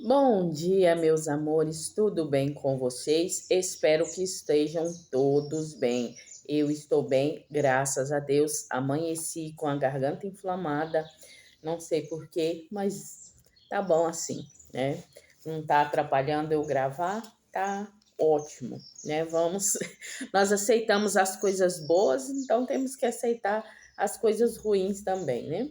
Bom dia, meus amores, tudo bem com vocês? Espero que estejam todos bem. Eu estou bem, graças a Deus. Amanheci com a garganta inflamada, não sei por quê, mas tá bom assim, né? Não tá atrapalhando eu gravar, tá ótimo, né? Nós aceitamos as coisas boas, então temos que aceitar as coisas ruins também, né?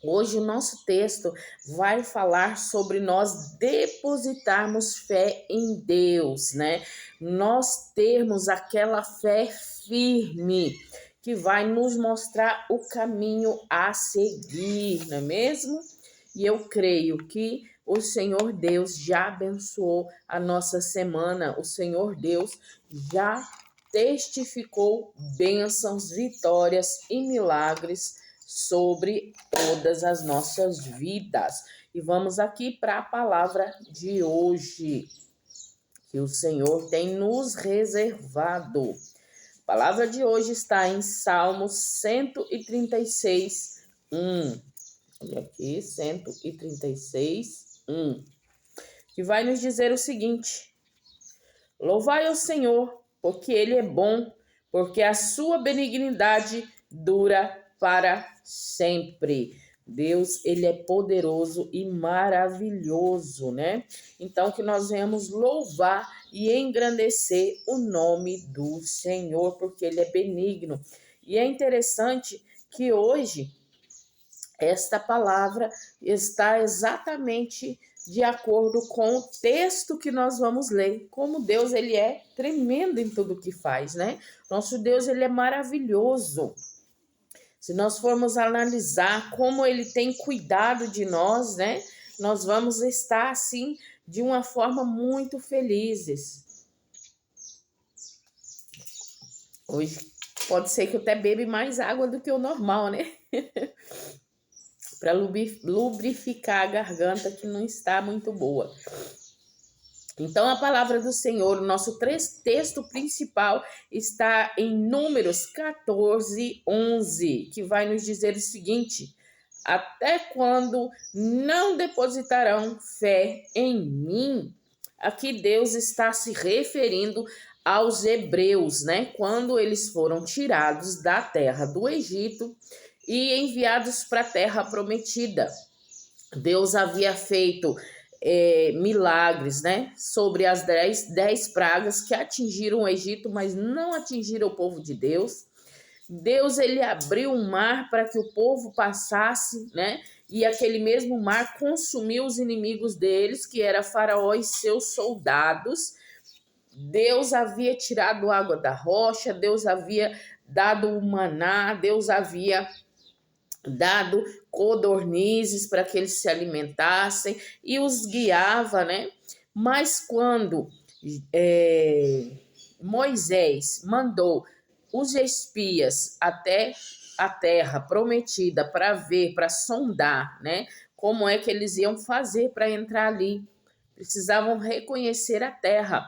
Hoje o nosso texto vai falar sobre nós depositarmos fé em Deus, né? Nós termos aquela fé firme que vai nos mostrar o caminho a seguir, não é mesmo? E eu creio que o Senhor Deus já abençoou a nossa semana, o Senhor Deus já testificou bênçãos, vitórias e milagres sobre todas as nossas vidas. E vamos aqui para a palavra de hoje, que o Senhor tem nos reservado. A palavra de hoje está em Salmos 136, 1. Olha aqui, 136, 1. Que vai nos dizer o seguinte: Louvai ao Senhor, porque Ele é bom, porque a sua benignidade dura para sempre. Deus, Ele é poderoso e maravilhoso, né? Então, que nós venhamos louvar e engrandecer o nome do Senhor, porque Ele é benigno. E é interessante que hoje esta palavra está exatamente de acordo com o texto que nós vamos ler. Como Deus, ele é tremendo em tudo que faz, né? Nosso Deus, ele é maravilhoso. Se nós formos analisar como ele tem cuidado de nós, né? Nós vamos estar assim de uma forma muito felizes. Hoje pode ser que eu até beba mais água do que o normal, né? Para lubrificar a garganta que não está muito boa. Então, a palavra do Senhor, o nosso texto principal está em Números 14, 11, que vai nos dizer o seguinte: até quando não depositarão fé em mim? Aqui Deus está se referindo aos hebreus, né? Quando eles foram tirados da terra do Egito e enviados para a terra prometida. Deus havia feito milagres, né, sobre as 10 pragas que atingiram o Egito, mas não atingiram o povo de Deus. Deus, ele abriu um mar para que o povo passasse, né, e aquele mesmo mar consumiu os inimigos deles, que era Faraó e seus soldados. Deus havia tirado água da rocha, Deus havia dado o maná, Deus havia dado codornizes para que eles se alimentassem e os guiava, né? Mas quando Moisés mandou os espias até a terra prometida para ver, para sondar, né? Como é que eles iam fazer para entrar ali? Precisavam reconhecer a terra.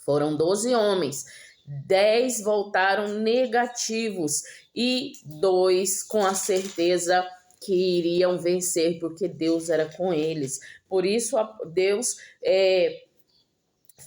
Foram 12 homens. 10 voltaram negativos e 2 com a certeza que iriam vencer, porque Deus era com eles. Por isso, Deus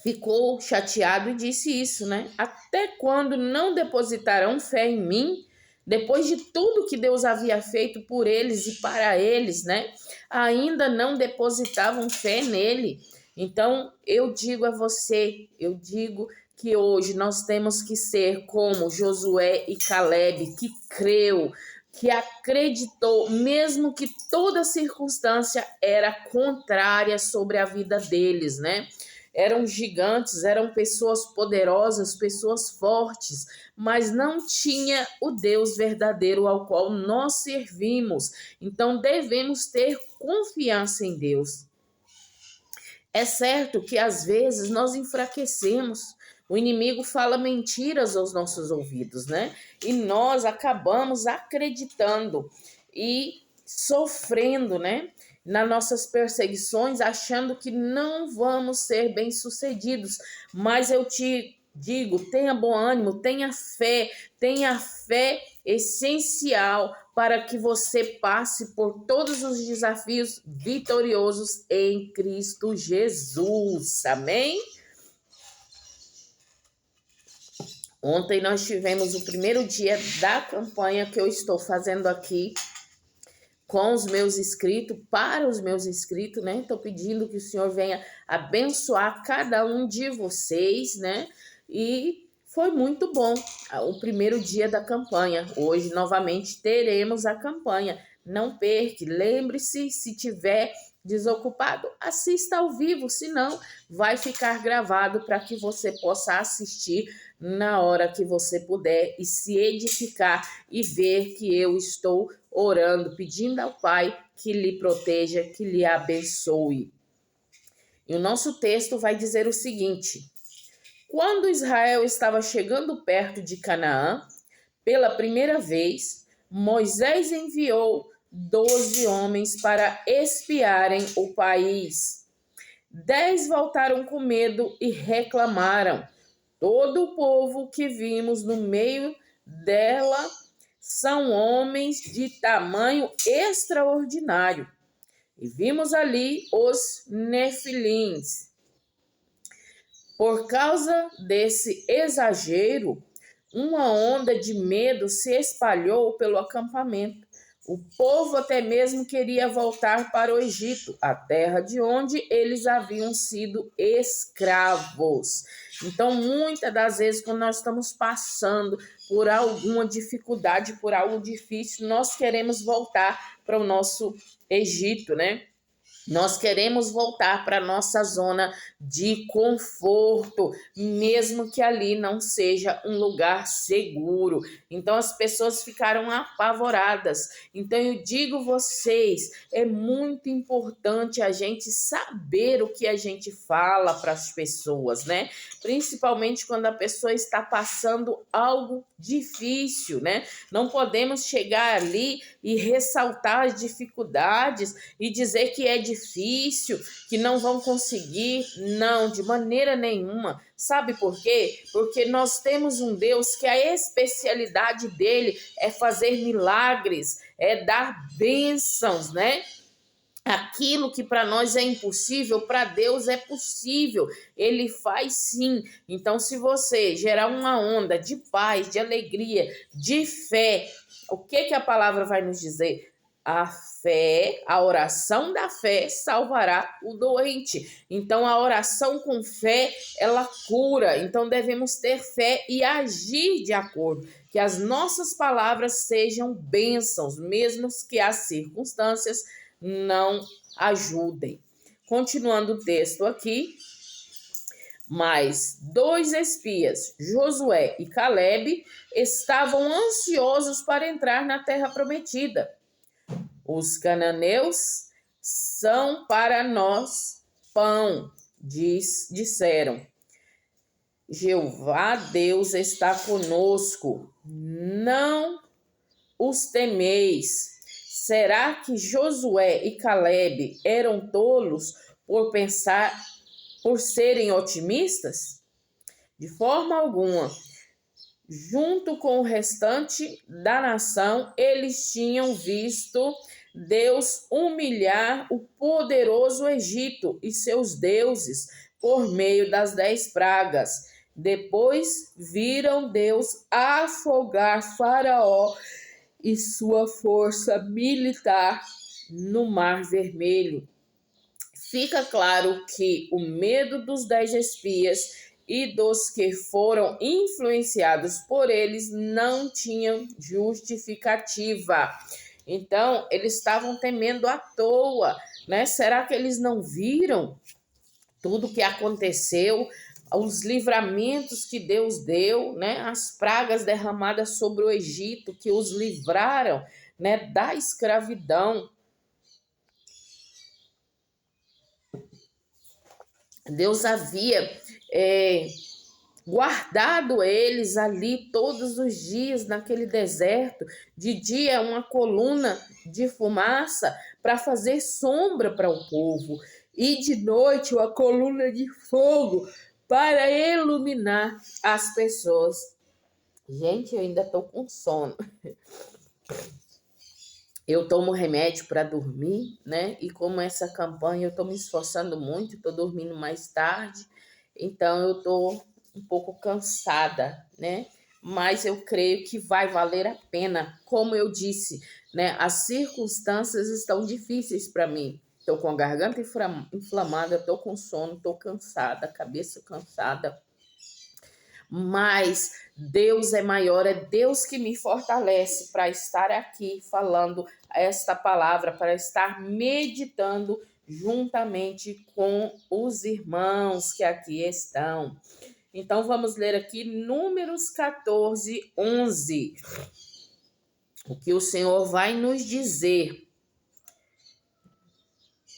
ficou chateado e disse isso, né? Até quando não depositarão fé em mim? Depois de tudo que Deus havia feito por eles e para eles, né? Ainda não depositavam fé nele. Então, eu digo a você, eu digo que hoje nós temos que ser como Josué e Caleb, que creu, que acreditou, mesmo que toda circunstância era contrária sobre a vida deles, né? Eram gigantes, eram pessoas poderosas, pessoas fortes, mas não tinha o Deus verdadeiro ao qual nós servimos. Então devemos ter confiança em Deus. É certo que às vezes nós enfraquecemos. O inimigo fala mentiras aos nossos ouvidos, né? E nós acabamos acreditando e sofrendo, né? Nas nossas perseguições, achando que não vamos ser bem-sucedidos. Mas eu te digo, tenha bom ânimo, tenha fé essencial para que você passe por todos os desafios vitoriosos em Cristo Jesus. Amém? Ontem nós tivemos o primeiro dia da campanha que eu estou fazendo aqui com os meus inscritos, para os meus inscritos, né? Estou pedindo que o Senhor venha abençoar cada um de vocês, né? E foi muito bom o primeiro dia da campanha. Hoje, novamente, teremos a campanha. Não perca, lembre-se, se tiver desocupado, assista ao vivo, senão vai ficar gravado para que você possa assistir na hora que você puder e se edificar e ver que eu estou orando, pedindo ao Pai que lhe proteja, que lhe abençoe. E o nosso texto vai dizer o seguinte: quando Israel estava chegando perto de Canaã, pela primeira vez, Moisés enviou 12 homens para espiarem o país. 10 voltaram com medo e reclamaram: todo o povo que vimos no meio dela são homens de tamanho extraordinário. E vimos ali os nefilins. Por causa desse exagero, uma onda de medo se espalhou pelo acampamento. O povo até mesmo queria voltar para o Egito, a terra de onde eles haviam sido escravos. Então, muitas das vezes, quando nós estamos passando por alguma dificuldade, por algo difícil, nós queremos voltar para o nosso Egito, né? Nós queremos voltar para a nossa zona de conforto, mesmo que ali não seja um lugar seguro. Então as pessoas ficaram apavoradas. Então eu digo vocês, é muito importante a gente saber o que a gente fala para as pessoas, né? Principalmente quando a pessoa está passando algo difícil, né? Não podemos chegar ali e ressaltar as dificuldades e dizer que é difícil, que não vão conseguir. Não, de maneira nenhuma. Sabe por quê? Porque nós temos um Deus que a especialidade dele é fazer milagres, é dar bênçãos, né? Aquilo que para nós é impossível, para Deus é possível. Ele faz sim. Então, se você gerar uma onda de paz, de alegria, de fé, o que a palavra vai nos dizer? A fé, a oração da fé salvará o doente. Então, a oração com fé, ela cura. Então, devemos ter fé e agir de acordo. Que as nossas palavras sejam bênçãos, mesmo que as circunstâncias não ajudem. Continuando o texto aqui, mas 2 espias, Josué e Calebe, estavam ansiosos para entrar na terra prometida. Os cananeus são para nós pão, disseram. Jeová Deus está conosco, não os temeis. Será que Josué e Calebe eram tolos por serem otimistas? De forma alguma. Junto com o restante da nação, eles tinham visto Deus humilhar o poderoso Egito e seus deuses por meio das 10 pragas. Depois viram Deus afogar Faraó e sua força militar no Mar Vermelho. Fica claro que o medo dos 10 espias e dos que foram influenciados por eles não tinham justificativa. Então, eles estavam temendo à toa, né? Será que eles não viram tudo o que aconteceu? Os livramentos que Deus deu, né? As pragas derramadas sobre o Egito que os livraram, né, da escravidão. Deus havia guardado eles ali todos os dias naquele deserto. De dia uma coluna de fumaça para fazer sombra para o povo, e de noite uma coluna de fogo para iluminar as pessoas. Gente, eu ainda estou com sono. Eu tomo remédio para dormir, né? E como essa campanha eu estou me esforçando muito, estou dormindo mais tarde, então eu estou um pouco cansada, né? Mas eu creio que vai valer a pena. Como eu disse, né? As circunstâncias estão difíceis para mim. Estou com a garganta inflamada, estou com sono, estou cansada, cabeça cansada, mas Deus é maior, é Deus que me fortalece para estar aqui falando esta palavra, para estar meditando juntamente com os irmãos que aqui estão. Então vamos ler aqui Números 14, 11. O que o Senhor vai nos dizer.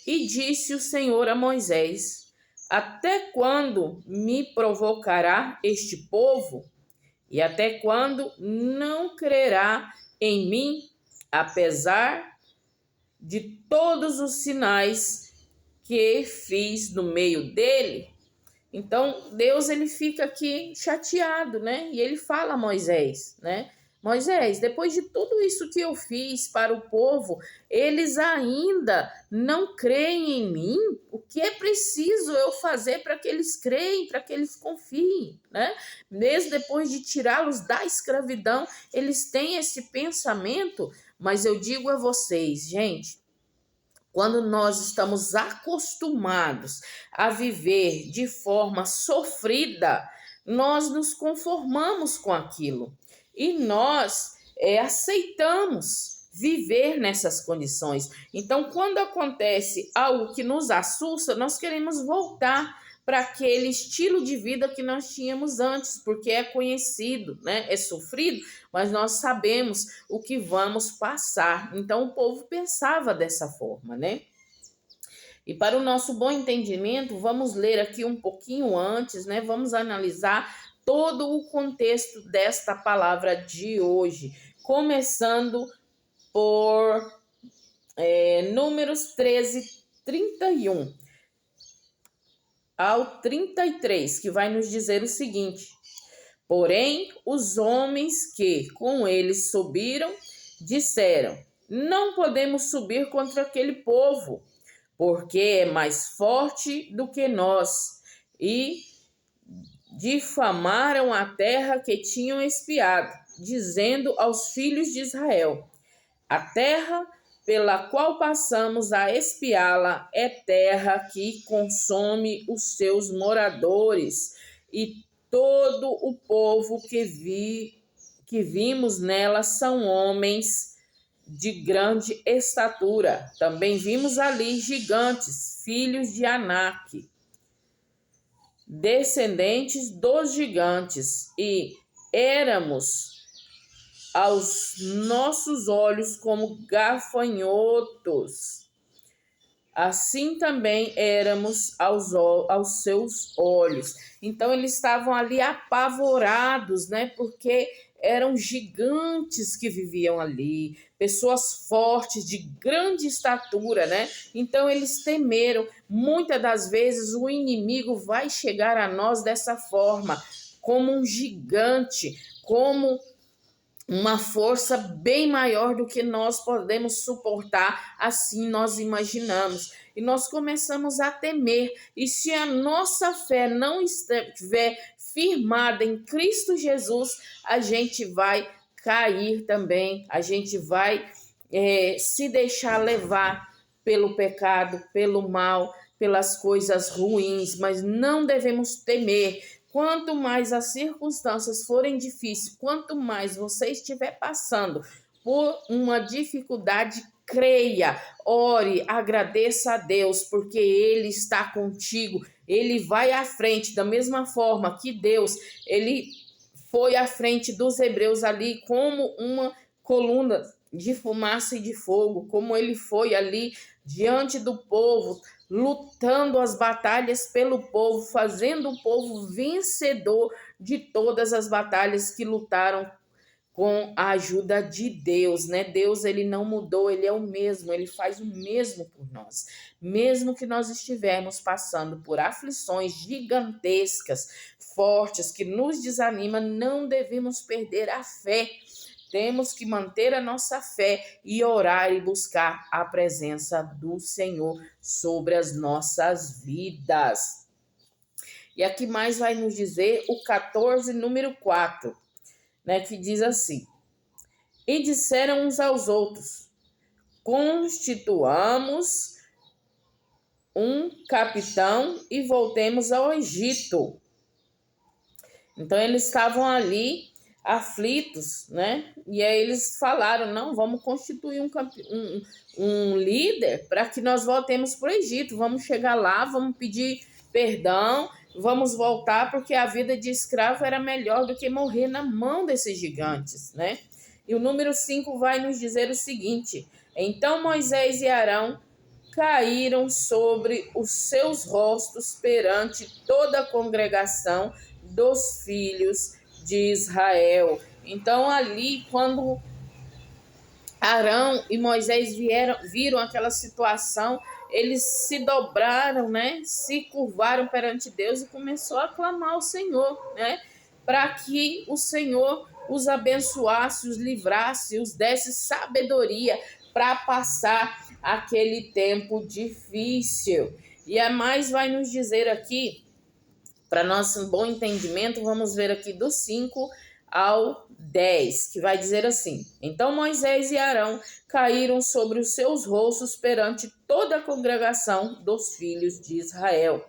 E disse o Senhor a Moisés: até quando me provocará este povo? E até quando não crerá em mim, apesar de todos os sinais que fiz no meio dele? Então, Deus ele fica aqui chateado, né? E ele fala a Moisés, né? Moisés, depois de tudo isso que eu fiz para o povo, eles ainda não creem em mim? O que é preciso eu fazer para que eles creem, para que eles confiem, né? Mesmo depois de tirá-los da escravidão, eles têm esse pensamento, mas eu digo a vocês, gente, quando nós estamos acostumados a viver de forma sofrida, nós nos conformamos com aquilo e nós aceitamos viver nessas condições. Então, quando acontece algo que nos assusta, nós queremos voltar para aquele estilo de vida que nós tínhamos antes, porque é conhecido, né? É sofrido, mas nós sabemos o que vamos passar. Então, o povo pensava dessa forma, né? E para o nosso bom entendimento, vamos ler aqui um pouquinho antes, né? Vamos analisar todo o contexto desta palavra de hoje, começando por Números 13, 31 ao 33, que vai nos dizer o seguinte: porém, os homens que com eles subiram disseram: não podemos subir contra aquele povo, porque é mais forte do que nós, e difamaram a terra que tinham espiado, dizendo aos filhos de Israel: a terra pela qual passamos a espiá-la é terra que consome os seus moradores, e todo o povo que vimos nela são homens de grande estatura. Também vimos ali gigantes, filhos de Anak, descendentes dos gigantes, e éramos aos nossos olhos como gafanhotos. Assim também éramos aos seus olhos. Então eles estavam ali apavorados, né? Porque eram gigantes que viviam ali, pessoas fortes, de grande estatura, né? Então eles temeram. Muitas das vezes o inimigo vai chegar a nós dessa forma, como um gigante, como uma força bem maior do que nós podemos suportar, assim nós imaginamos. E nós começamos a temer. E se a nossa fé não estiver firmada em Cristo Jesus, a gente vai cair também, a gente vai se deixar levar pelo pecado, pelo mal, pelas coisas ruins, mas não devemos temer. Quanto mais as circunstâncias forem difíceis, quanto mais você estiver passando por uma dificuldade, creia, ore, agradeça a Deus, porque Ele está contigo, Ele vai à frente, da mesma forma que Deus, Ele foi à frente dos hebreus ali como uma coluna de fumaça e de fogo, como Ele foi ali diante do povo, lutando as batalhas pelo povo, fazendo o povo vencedor de todas as batalhas que lutaram com a ajuda de Deus, né? Deus, ele não mudou, ele é o mesmo, ele faz o mesmo por nós. Mesmo que nós estivermos passando por aflições gigantescas, fortes, que nos desanimam, não devemos perder a fé. temos que manter a nossa fé e orar e buscar a presença do Senhor sobre as nossas vidas. E aqui mais vai nos dizer o 14, número 4, né, que diz assim: e disseram uns aos outros: constituamos um capitão e voltemos ao Egito. Então eles estavam ali aflitos, né? E aí eles falaram: não, vamos constituir um líder para que nós voltemos para o Egito. Vamos chegar lá, vamos pedir perdão, vamos voltar, porque a vida de escravo era melhor do que morrer na mão desses gigantes, né? E o número 5 vai nos dizer o seguinte: então Moisés e Arão caíram sobre os seus rostos perante toda a congregação dos filhos de Israel. Então ali, quando Arão e Moisés viram aquela situação, eles se dobraram, né? Se curvaram perante Deus e começou a clamar ao Senhor, né? Para que o Senhor os abençoasse, os livrasse, os desse sabedoria para passar aquele tempo difícil. E a mais vai nos dizer aqui, para nosso bom entendimento, vamos ver aqui do 5 ao 10, que vai dizer assim: então Moisés e Arão caíram sobre os seus rostos perante toda a congregação dos filhos de Israel.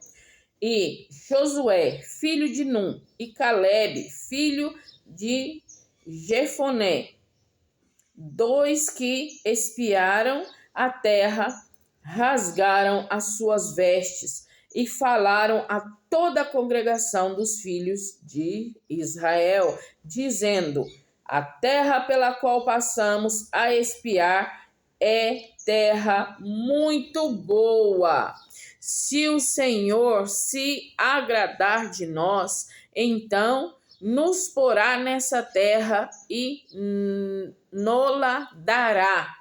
E Josué, filho de Num, e Calebe, filho de Jefoné, dois que espiaram a terra, rasgaram as suas vestes e falaram a toda a congregação dos filhos de Israel, dizendo: a terra pela qual passamos a espiar é terra muito boa. Se o Senhor se agradar de nós, então nos porá nessa terra e nola dará.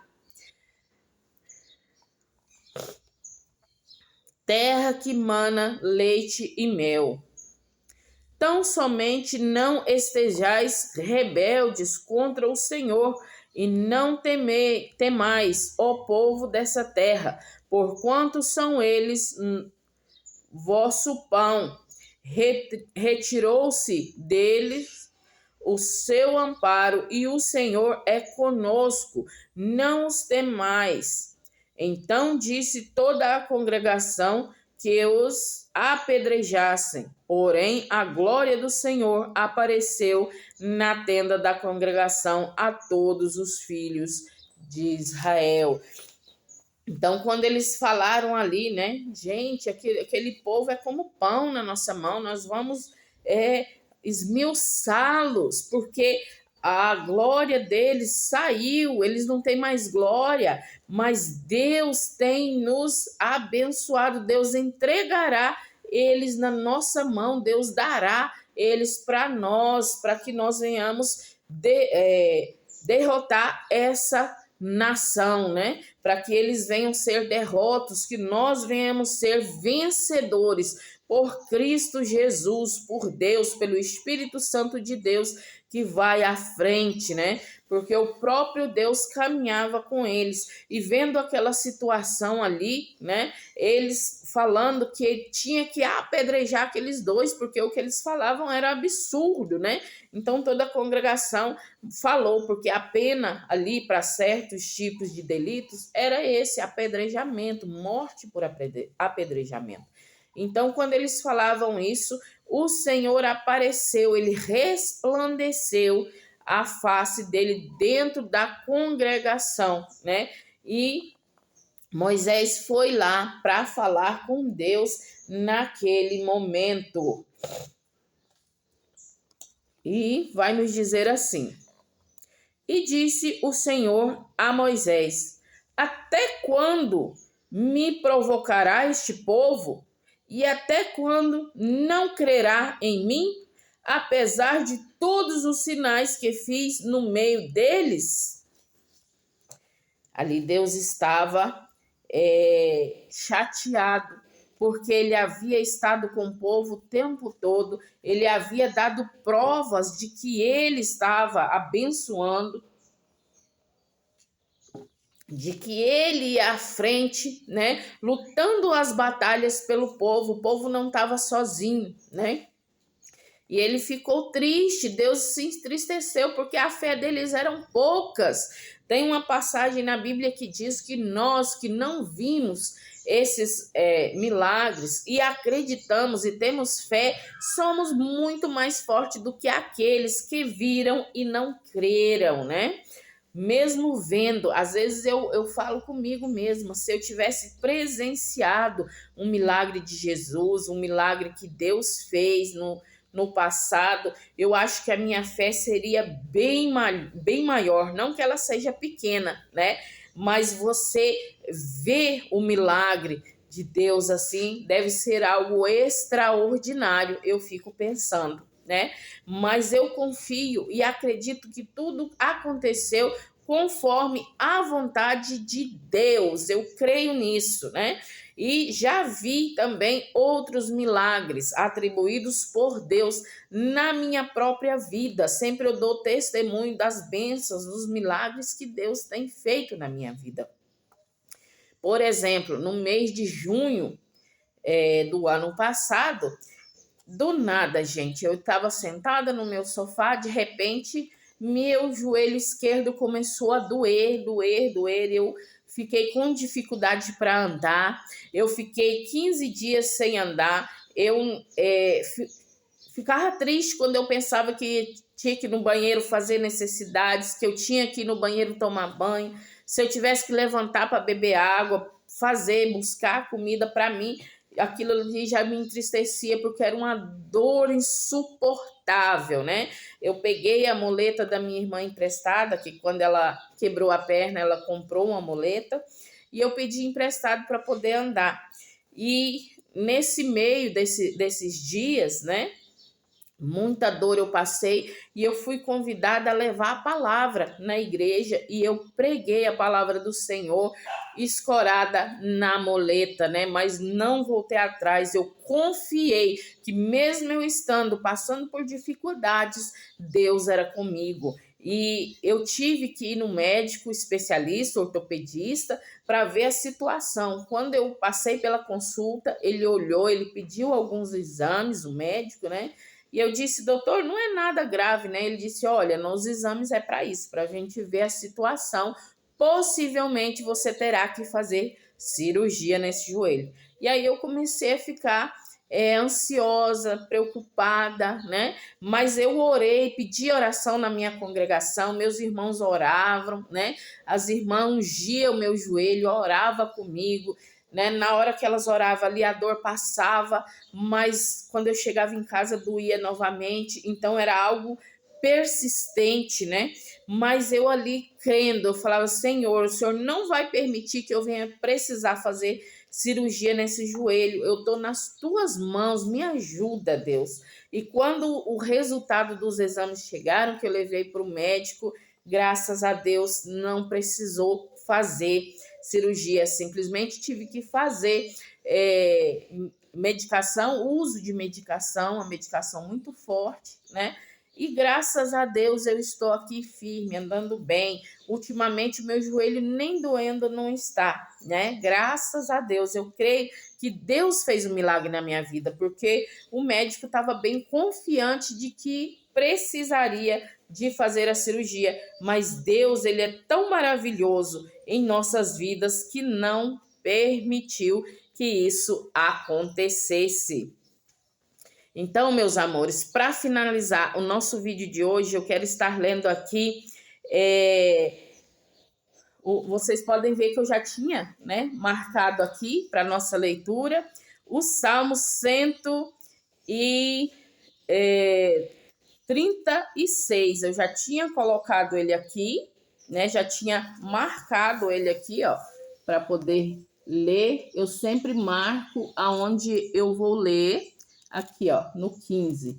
Terra que mana leite e mel. Tão somente não estejais rebeldes contra o Senhor, e não temais, ó povo dessa terra, porquanto são eles vosso pão. Retirou-se deles o seu amparo, e o Senhor é conosco, não os temais. Então disse toda a congregação que os apedrejassem, porém a glória do Senhor apareceu na tenda da congregação a todos os filhos de Israel. Então, quando eles falaram ali, né, gente, aquele povo é como pão na nossa mão, nós vamos esmiuçá-los, porque a glória deles saiu, eles não têm mais glória, mas Deus tem nos abençoado, Deus entregará eles na nossa mão, Deus dará eles para nós, para que nós venhamos derrotar essa nação, né? Para que eles venham ser derrotos, que nós venhamos ser vencedores por Cristo Jesus, por Deus, pelo Espírito Santo de Deus que vai à frente, né? Porque o próprio Deus caminhava com eles e vendo aquela situação ali, né? Eles falando que tinha que apedrejar aqueles dois, porque o que eles falavam era absurdo, né? Então toda a congregação falou, porque a pena ali para certos tipos de delitos era esse apedrejamento, morte por apedrejamento. Então, quando eles falavam isso, o Senhor apareceu, ele resplandeceu a face dele dentro da congregação, né? E Moisés foi lá para falar com Deus naquele momento. E vai nos dizer assim: e disse o Senhor a Moisés: até quando me provocará este povo? E até quando não crerá em mim, apesar de todos os sinais que fiz no meio deles? Ali Deus estava chateado, porque ele havia estado com o povo o tempo todo, ele havia dado provas de que ele estava abençoando, de que ele ia à frente, né, lutando as batalhas pelo povo. O povo não estava sozinho, né? E ele ficou triste, Deus se entristeceu porque a fé deles eram poucas. Tem uma passagem na Bíblia que diz que nós que não vimos esses milagres e acreditamos e temos fé, somos muito mais fortes do que aqueles que viram e não creram, né? Mesmo vendo, às vezes eu falo comigo mesma, se eu tivesse presenciado um milagre de Jesus, um milagre que Deus fez no passado, eu acho que a minha fé seria bem maior, não que ela seja pequena, né? Mas você ver o milagre de Deus assim, deve ser algo extraordinário, eu fico pensando, né? Mas eu confio e acredito que tudo aconteceu conforme a vontade de Deus. Eu creio nisso, né? E já vi também outros milagres atribuídos por Deus na minha própria vida. Sempre eu dou testemunho das bênçãos, dos milagres que Deus tem feito na minha vida. Por exemplo, no mês de junho do ano passado, do nada, gente, eu estava sentada no meu sofá, de repente, meu joelho esquerdo começou a doer, eu fiquei com dificuldade para andar, eu fiquei 15 dias sem andar, ficava triste quando eu pensava que tinha que ir no banheiro fazer necessidades, que eu tinha que ir no banheiro tomar banho, se eu tivesse que levantar para beber água, buscar comida para mim, aquilo ali já me entristecia porque era uma dor insuportável, né? Eu peguei a muleta da minha irmã emprestada, que quando ela quebrou a perna, ela comprou uma muleta, e eu pedi emprestado para poder andar. E nesse meio desses dias, né? Muita dor eu passei e eu fui convidada a levar a palavra na igreja e eu preguei a palavra do Senhor escorada na muleta, né? Mas não voltei atrás, eu confiei que mesmo eu estando passando por dificuldades, Deus era comigo. E eu tive que ir no médico especialista, ortopedista, para ver a situação. Quando eu passei pela consulta, ele olhou, ele pediu alguns exames, o médico, né? E eu disse, doutor, não é nada grave, né? Ele disse, olha, nos exames é para isso, para a gente ver a situação. Possivelmente você terá que fazer cirurgia nesse joelho. E aí eu comecei a ficar ansiosa, preocupada, né? Mas eu orei, pedi oração na minha congregação, meus irmãos oravam, né? As irmãs ungiam o meu joelho, oravam comigo, né? Na hora que elas oravam ali, a dor passava, mas quando eu chegava em casa doía novamente, então era algo persistente, né? Mas eu ali crendo, eu falava, Senhor, o Senhor não vai permitir que eu venha precisar fazer cirurgia nesse joelho, eu tô nas tuas mãos, me ajuda, Deus. E quando o resultado dos exames chegaram, que eu levei para o médico, graças a Deus não precisou fazer cirurgia, simplesmente tive que fazer medicação, uso de medicação, uma medicação muito forte, né? E graças a Deus eu estou aqui firme, andando bem. Ultimamente o meu joelho nem doendo não está, né? Graças a Deus, eu creio que Deus fez um milagre na minha vida, porque o médico estava bem confiante de que precisaria de fazer a cirurgia, mas Deus, ele é tão maravilhoso em nossas vidas que não permitiu que isso acontecesse. Então, meus amores, para finalizar o nosso vídeo de hoje, eu quero estar lendo aqui. Vocês podem ver que eu já tinha, né, marcado aqui para nossa leitura o Salmo 136. Eu já tinha colocado ele aqui, né? Já tinha marcado ele aqui, ó, para poder ler. Eu sempre marco aonde eu vou ler. Aqui, ó, no 15.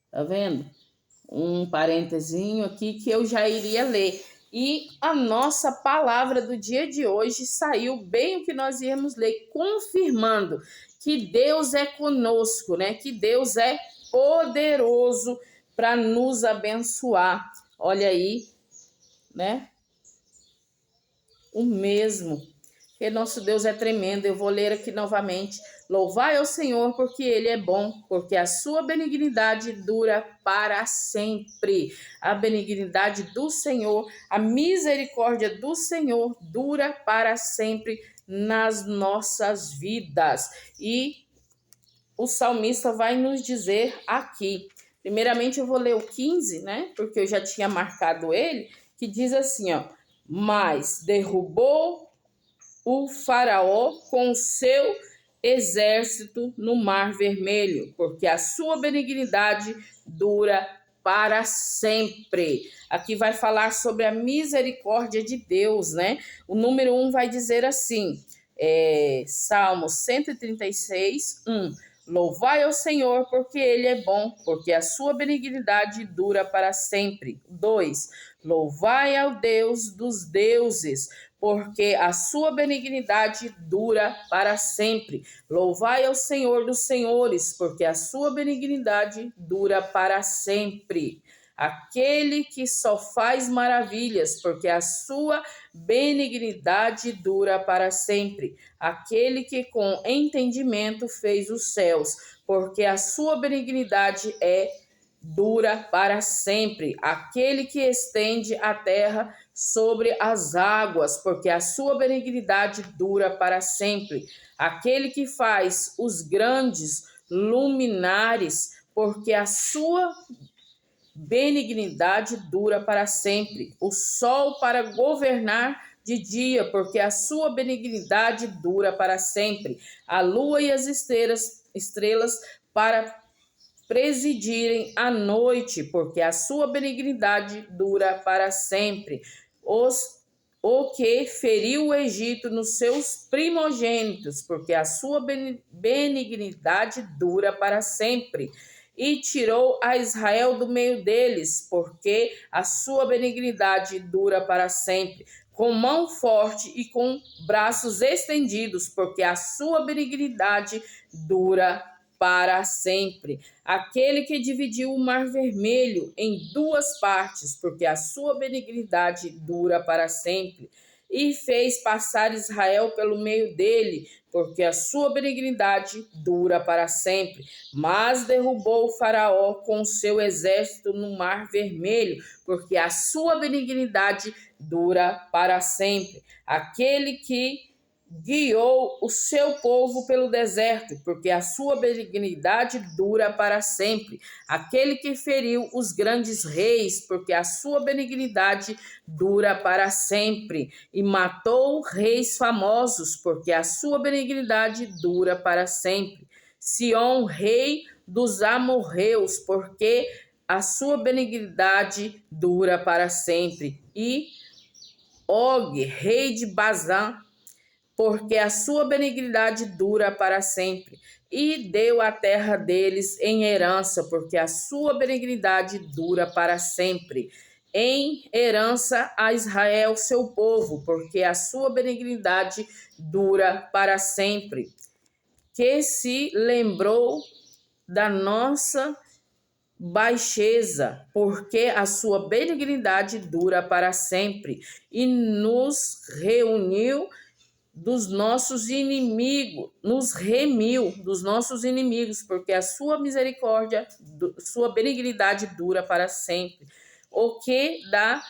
Tá vendo? Um parentezinho aqui que eu já iria ler. E a nossa palavra do dia de hoje saiu bem o que nós íamos ler, confirmando que Deus é conosco, né? Que Deus é poderoso para nos abençoar. Olha aí, né? o mesmo. Porque nosso Deus é tremendo. Eu vou ler aqui novamente. Louvai ao Senhor, porque Ele é bom, porque a sua benignidade dura para sempre. A benignidade do Senhor, a misericórdia do Senhor dura para sempre nas nossas vidas. E o salmista vai nos dizer aqui. Primeiramente eu vou ler o 15, né? Porque eu já tinha marcado ele, que diz assim, ó: mas derrubou o faraó com o seu exército no Mar Vermelho, porque a sua benignidade dura para sempre. Aqui vai falar sobre a misericórdia de Deus, né? O número 1 vai dizer assim, Salmo 136, 1. Louvai ao Senhor, porque Ele é bom, porque a sua benignidade dura para sempre. 2. Louvai ao Deus dos deuses, porque a sua benignidade dura para sempre. Louvai ao Senhor dos senhores, porque a sua benignidade dura para sempre. Aquele que só faz maravilhas, porque a sua benignidade dura para sempre. Aquele que com entendimento fez os céus, porque a sua benignidade dura para sempre. Aquele que estende a terra sobre as águas, porque a sua benignidade dura para sempre. Aquele que faz os grandes luminares, porque a sua benignidade dura para sempre. O sol para governar de dia, porque a sua benignidade dura para sempre. A lua e as estrelas para presidirem a noite, porque a sua benignidade dura para sempre. O que feriu o Egito nos seus primogênitos, porque a sua benignidade dura para sempre. E tirou a Israel do meio deles, porque a sua benignidade dura para sempre. Com mão forte e com braços estendidos, porque a sua benignidade dura para sempre. Aquele que dividiu o Mar Vermelho em duas partes, porque a sua benignidade dura para sempre. E fez passar Israel pelo meio dele, porque a sua benignidade dura para sempre. Mas derrubou o faraó com o seu exército no Mar Vermelho, porque a sua benignidade dura para sempre. Aquele que guiou o seu povo pelo deserto, porque a sua benignidade dura para sempre. Aquele que feriu os grandes reis, porque a sua benignidade dura para sempre. E matou reis famosos, porque a sua benignidade dura para sempre. Sion, rei dos amorreus, porque a sua benignidade dura para sempre. E Og, rei de Bazã, porque a sua benignidade dura para sempre. E deu a terra deles em herança, porque a sua benignidade dura para sempre. Em herança a Israel, seu povo, porque a sua benignidade dura para sempre. Que se lembrou da nossa baixeza, porque a sua benignidade dura para sempre. E nos reuniu dos nossos inimigos, nos remiu dos nossos inimigos, porque a sua misericórdia, sua benignidade dura para sempre. O que dá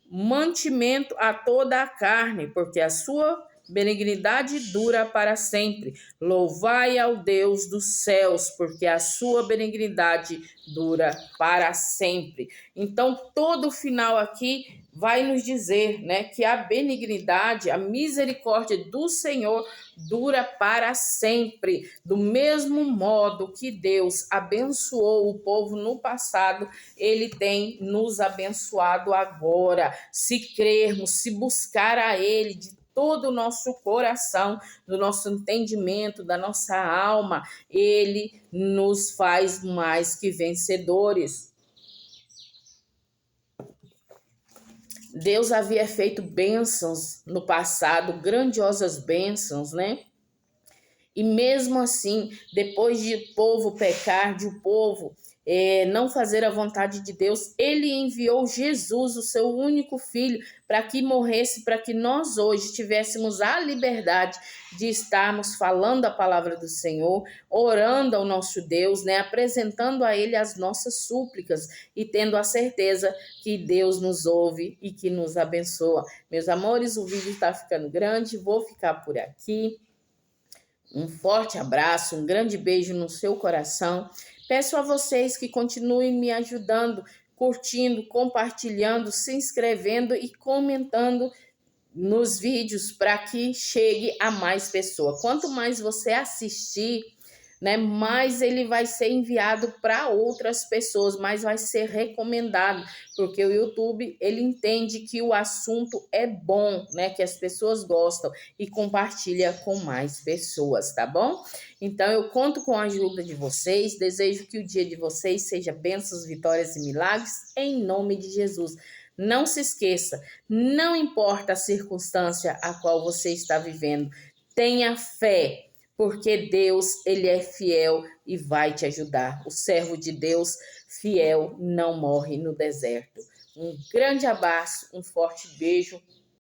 mantimento a toda a carne, porque a sua benignidade dura para sempre. Louvai ao Deus dos céus, porque a sua benignidade dura para sempre. Então, todo o final aqui vai nos dizer, né, que a benignidade, a misericórdia do Senhor dura para sempre. Do mesmo modo que Deus abençoou o povo no passado, Ele tem nos abençoado agora. Se crermos, se buscar a Ele de todo o nosso coração, do nosso entendimento, da nossa alma, Ele nos faz mais que vencedores. Deus havia feito bênçãos no passado, grandiosas bênçãos, né? E mesmo assim, depois de o povo pecar, de o povo não fazer a vontade de Deus, ele enviou Jesus, o seu único filho, para que morresse, para que nós hoje tivéssemos a liberdade de estarmos falando a palavra do Senhor, orando ao nosso Deus, né, apresentando a ele as nossas súplicas e tendo a certeza que Deus nos ouve e que nos abençoa. Meus amores, o vídeo está ficando grande, vou ficar por aqui. Um forte abraço, um grande beijo no seu coração. Peço a vocês que continuem me ajudando, curtindo, compartilhando, se inscrevendo e comentando nos vídeos para que chegue a mais pessoas. Quanto mais você assistir, né, mais ele vai ser enviado para outras pessoas, mais vai ser recomendado, porque o YouTube, ele entende que o assunto é bom, né, que as pessoas gostam e compartilha com mais pessoas, tá bom? Então eu conto com a ajuda de vocês, desejo que o dia de vocês seja bênçãos, vitórias e milagres, em nome de Jesus. Não se esqueça, não importa a circunstância a qual você está vivendo, tenha fé, porque Deus, ele é fiel e vai te ajudar. O servo de Deus fiel não morre no deserto. Um grande abraço, um forte beijo.